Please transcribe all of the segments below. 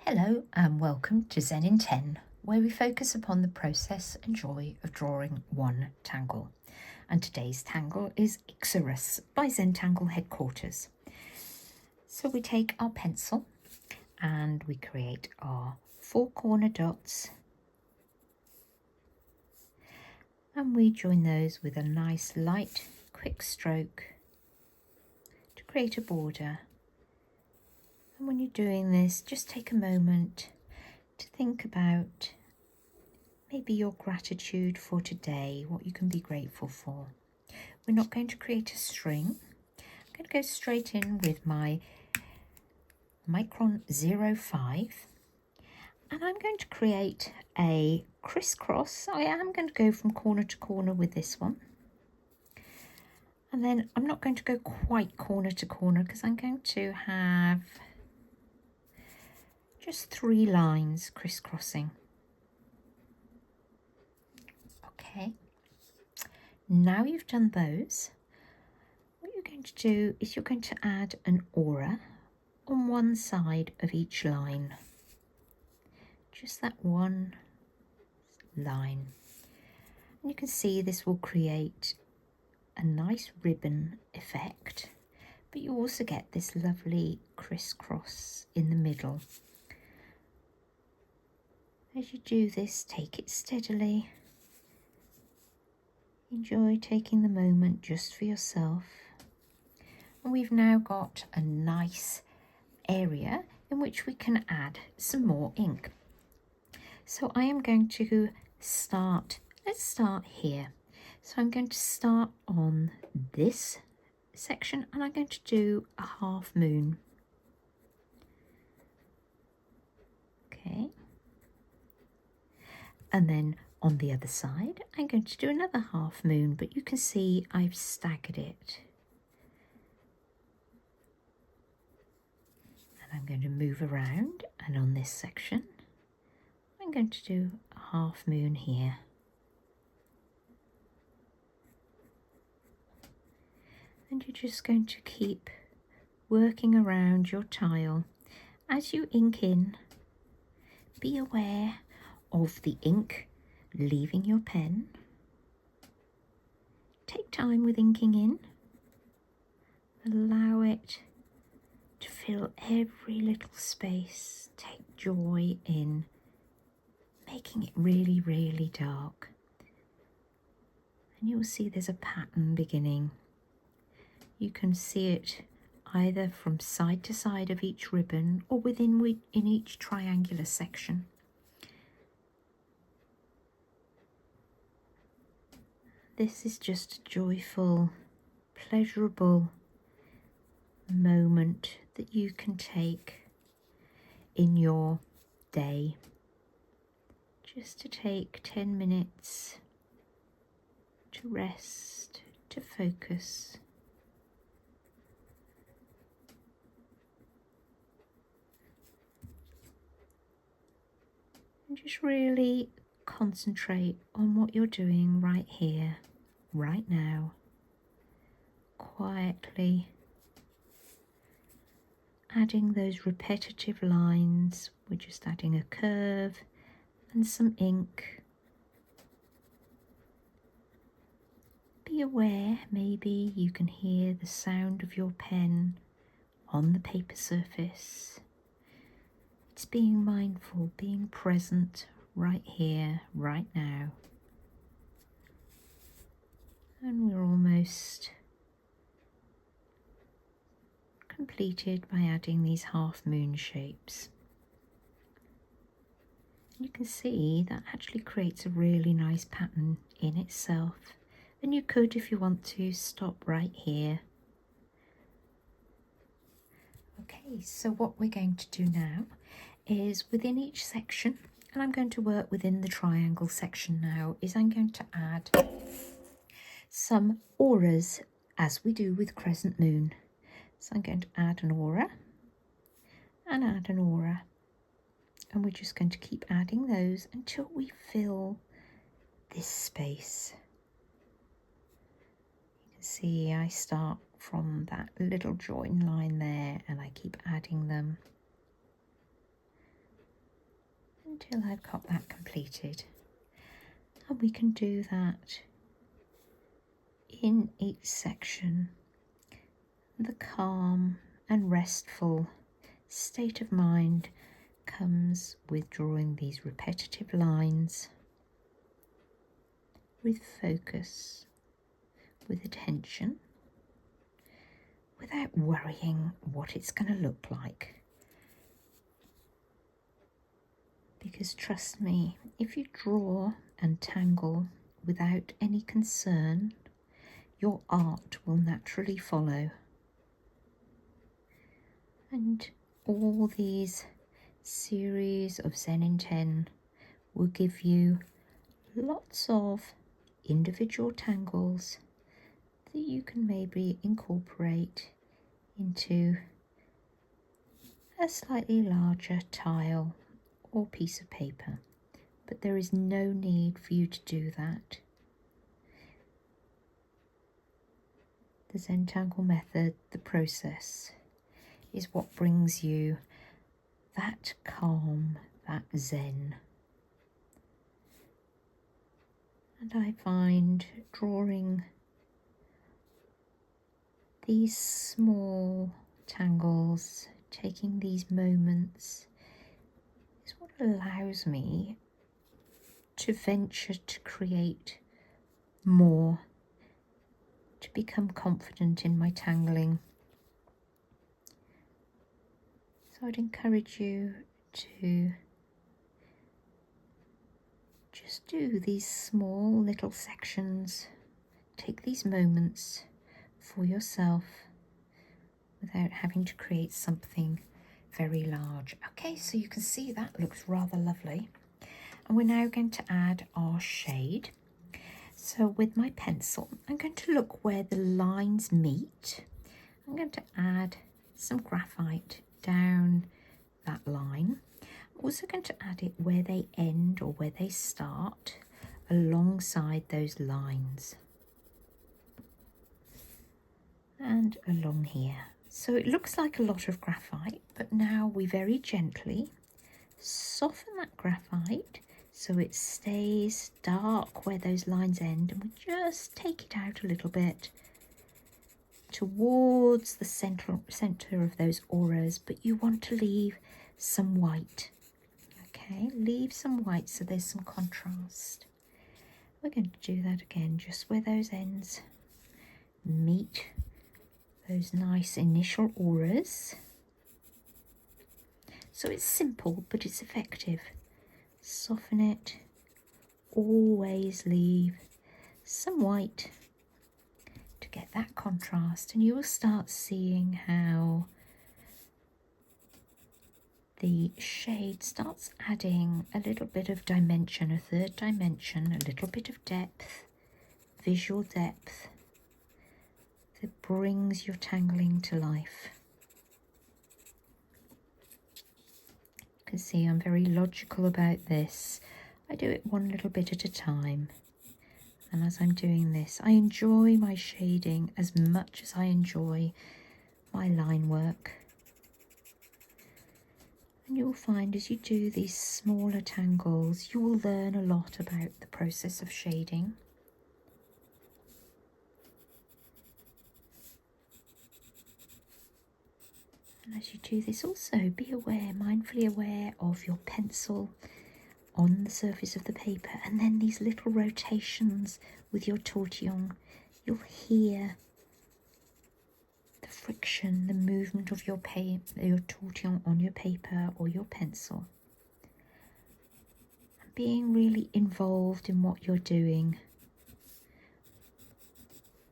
Hello and welcome to Zen in 10, where we focus upon the process and joy of drawing one tangle. And today's tangle is Ixorus by Zentangle Headquarters. So we take our pencil and we create our 4 corner dots and we join those with a nice light quick stroke to create a border. And when you're doing this, just take a moment to think about maybe your gratitude for today, what you can be grateful for. We're not going to create a string. I'm going to go straight in with my Micron 05 and I'm going to create a crisscross. I am going to go from corner to corner with this one. And then I'm not going to go quite corner to corner because I'm going to have just 3 lines crisscrossing. Okay, now you've done those, what you're going to do is you're going to add an aura on one side of each line. Just that one line. And you can see this will create a nice ribbon effect, but you also get this lovely crisscross in the middle. As you do this, take it steadily. Enjoy taking the moment just for yourself. And we've now got a nice area in which we can add some more ink. So I am going to let's start here. So I'm going to start on this section and I'm going to do a half moon. Okay. And then on the other side, I'm going to do another half moon, but you can see I've staggered it. And I'm going to move around, and on this section, I'm going to do a half moon here. And you're just going to keep working around your tile. As you ink in, be aware of the ink leaving your pen. Take time with inking in. Allow it to fill every little space. Take joy in making it really, really dark. And you'll see there's a pattern beginning. You can see it either from side to side of each ribbon or in each triangular section. This is just a joyful, pleasurable moment that you can take in your day. Just to take 10 minutes to rest, to focus. And just really concentrate on what you're doing right here, right now, quietly adding those repetitive lines. We're just adding a curve and some ink. Be aware, maybe you can hear the sound of your pen on the paper surface. It's being mindful, being present right here, right now. And we're almost completed by adding these half moon shapes. You can see that actually creates a really nice pattern in itself. And you could, if you want to, stop right here. Okay, so what we're going to do now is within each section, and I'm going to work within the triangle section now, is I'm going to add some auras as we do with crescent moon. So I'm going to add an aura and add an aura. And we're just going to keep adding those until we fill this space. You can see I start from that little join line there and I keep adding them until I've got that completed. And we can do that in each section. The calm and restful state of mind comes with drawing these repetitive lines with focus, with attention, without worrying what it's going to look like. Because trust me, if you draw and tangle without any concern, your art will naturally follow. And all these series of Zen in 10 will give you lots of individual tangles that you can maybe incorporate into a slightly larger tile or piece of paper. But there is no need for you to do that. The Zentangle method, the process, is what brings you that calm, that zen. And I find drawing these small tangles, taking these moments, is what allows me to venture to create more, to become confident in my tangling. So I'd encourage you to just do these small little sections, take these moments for yourself without having to create something very large. Okay, so you can see that looks rather lovely. And we're now going to add our shade. So with my pencil, I'm going to look where the lines meet. I'm going to add some graphite down that line. I'm also going to add it where they end or where they start alongside those lines. And along here. So it looks like a lot of graphite, but now we very gently soften that graphite so it stays dark where those lines end, and we just take it out a little bit towards the center of those auras, but you want to leave some white. Okay, leave some white so there's some contrast. We're going to do that again just where those ends meet those nice initial auras. So it's simple, but it's effective. Soften it, always leave some white to get that contrast, and you will start seeing how the shade starts adding a little bit of dimension, a third dimension, a little bit of depth, visual depth that brings your tangling to life. You can see I'm very logical about this. I do it one little bit at a time. And as I'm doing this, I enjoy my shading as much as I enjoy my line work. And you'll find as you do these smaller tangles, you will learn a lot about the process of shading. And as you do this, also be aware, mindfully aware of your pencil on the surface of the paper, and then these little rotations with your tortillon. You'll hear the friction, the movement of your tortillon on your paper or your pencil. And being really involved in what you're doing.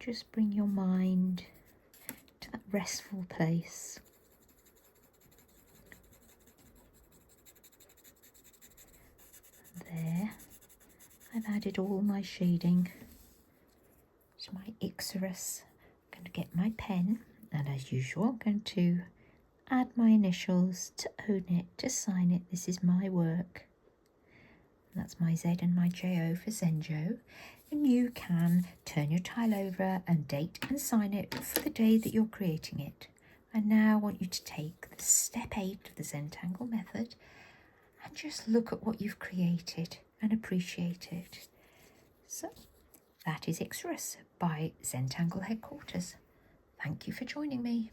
Just bring your mind to that restful place. There, I've added all my shading to my Ixorus. I'm going to get my pen, and as usual, I'm going to add my initials to own it, to sign it. This is my work. And that's my Z and my JO for Zenjo. And you can turn your tile over and date and sign it for the day that you're creating it. I now want you to take the step 8 of the Zentangle method and just look at what you've created and appreciate it. So that is Ixorus by Zentangle Headquarters. Thank you for joining me.